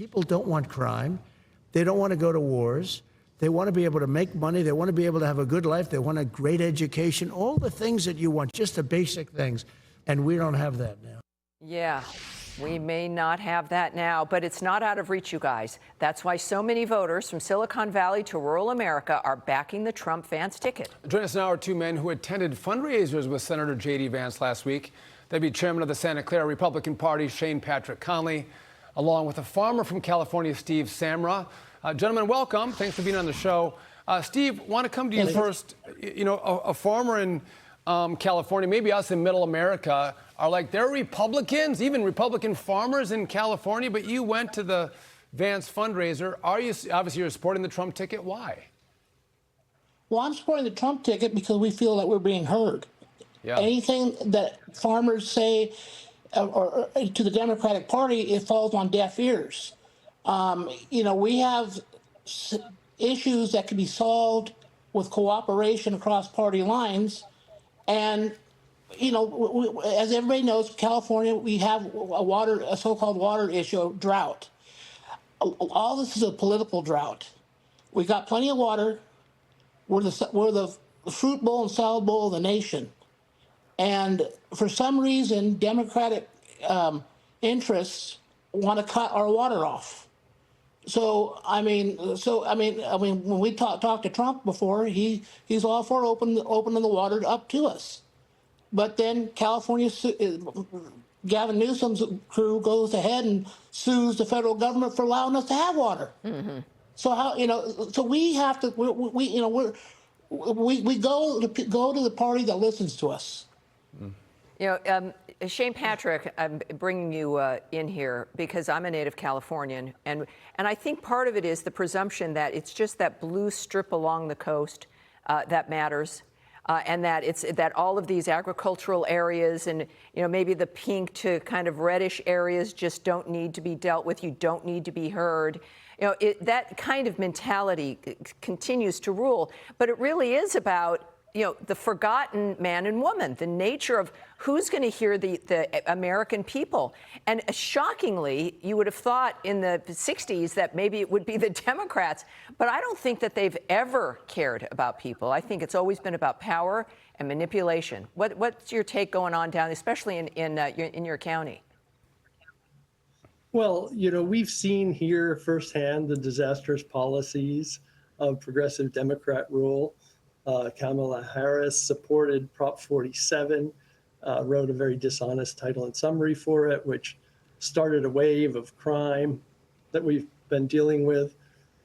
People don't want crime. They don't want to go to wars. They want to be able to make money. They want to be able to have a good life. They want a great education, all the things that you want, just the basic things. And we don't have that now. Yeah, we may not have that now, but it's not out of reach, you guys. That's why so many voters from Silicon Valley to rural America are backing the Trump-Vance ticket. Joining us now are two men who attended fundraisers with Senator J.D. Vance last week. They'd be chairman of the Santa Clara Republican Party, Shane Patrick Connolly, along with a farmer from California, Steve Samra. Gentlemen, welcome. Thanks for being on the show. Steve, want to come to you first. You know, a farmer in California, maybe us in middle America, are like, they're Republicans, even Republican farmers in California, but you went to the Vance fundraiser. Obviously, you're supporting the Trump ticket. Why? Well, I'm supporting the Trump ticket because we feel that we're being heard. Yeah. Anything that farmers say or to the Democratic Party, it falls on deaf ears. You know, we have issues that can be solved with cooperation across party lines. And, you know, as everybody knows, California, we have a so-called water issue, drought. All this is a political drought. We got plenty of water. We're the fruit bowl and salad bowl of the nation. And for some reason, Democratic interests want to cut our water off. So I mean, when we talked to Trump before, he's all for opening the water up to us. But then California, Gavin Newsom's crew goes ahead and sues the federal government for allowing us to have water. Mm-hmm. So how, you know? So we have to, we go to the party that listens to us. Mm. You know, Shane Patrick, I'm bringing you in here because I'm a native Californian, and I think part of it is the presumption that it's just that blue strip along the coast that matters, and that all of these agricultural areas and, you know, maybe the pink to kind of reddish areas just don't need to be dealt with. You don't need to be heard. You know, that kind of mentality continues to rule, but it really is about, you know, the forgotten man and woman, the nature of who's going to hear the American people. And shockingly, you would have thought in the 60s that maybe it would be the Democrats, but I don't think that they've ever cared about people. I think it's always been about power and manipulation. What's your take going on down, especially in your county? Well, you know, we've seen here firsthand the disastrous policies of progressive Democrat rule. Kamala Harris supported Prop 47, wrote a very dishonest title and summary for it, which started a wave of crime that we've been dealing with.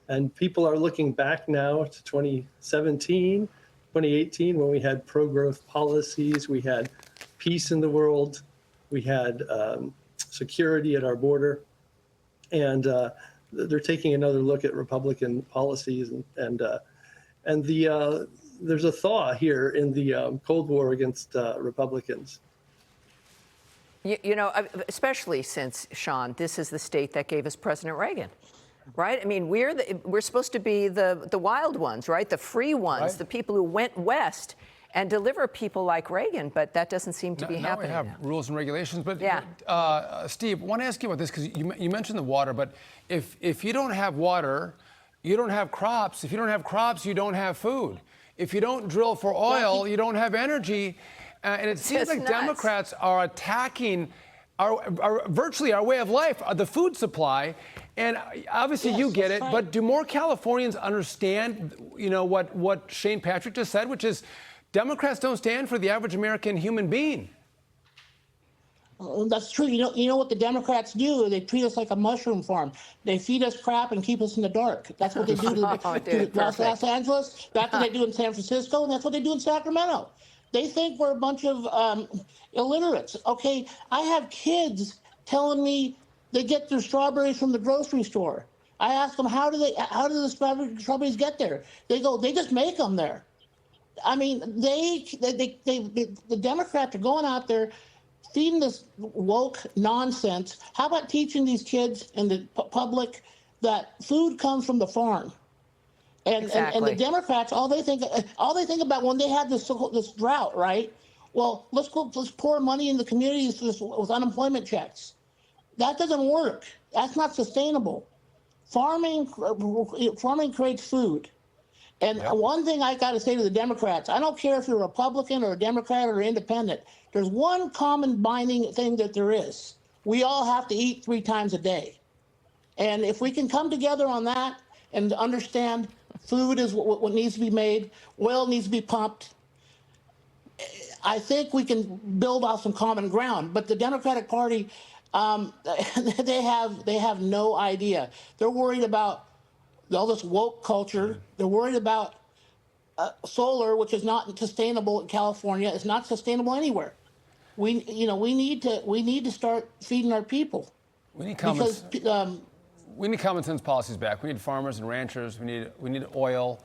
And people are looking back now to 2017, 2018, when we had pro-growth policies, we had peace in the world, we had security at our border, and they're taking another look at Republican policies, and there's a thaw here in the Cold War against Republicans. You know, especially since, Sean, this is the state that gave us President Reagan, right? I mean, we're supposed to be the wild ones, right? The free ones, right? The people who went west and deliver people like Reagan, but that doesn't seem to be happening now. We have rules and regulations, but yeah. Steve, I want to ask you about this because you mentioned the water, but if you don't have water, you don't have crops. If you don't have crops, you don't have food. If you don't drill for oil, you don't have energy. And it seems like Democrats are attacking virtually our way of life, the food supply. And obviously you get it, but do more Californians understand, you know, what Shane Patrick just said, which is Democrats don't stand for the average American human being? That's true. You know what the Democrats do? They treat us like a mushroom farm. They feed us crap and keep us in the dark. That's what they do to Los Angeles. That's what they do in San Francisco, and that's what they do in Sacramento. They think we're a bunch of illiterates. Okay, I have kids telling me they get their strawberries from the grocery store. I ask them how do the strawberries get there? They go, they just make them there. I mean, the Democrats are going out there feeding this woke nonsense. How about teaching these kids in the public that food comes from the farm? And the Democrats, all they think about when they had this drought, right? Well, let's pour money in the communities with unemployment checks. That doesn't work. That's not sustainable. Farming creates food. And one thing I got to say to the Democrats, I don't care if you're a Republican or a Democrat or independent, there's one common binding thing that there is. We all have to eat 3 times a day. And if we can come together on that and understand food is what needs to be made, oil needs to be pumped, I think we can build off some common ground. But the Democratic Party, they have no idea. They're worried about all this woke culture. They're worried about solar, which is not sustainable in California. It's not sustainable anywhere. We need to start feeding our people. We need common sense policies back. We need farmers and ranchers. We need oil.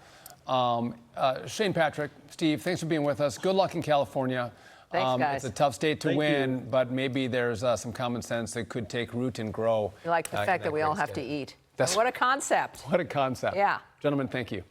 Shane Patrick, Steve, thanks for being with us. Good luck in California. Thanks, guys. It's a tough state to Thank win, you. but maybe there's some common sense that could take root and grow. I like the fact that we all have to eat. What a concept. What a concept. Yeah. Gentlemen, thank you.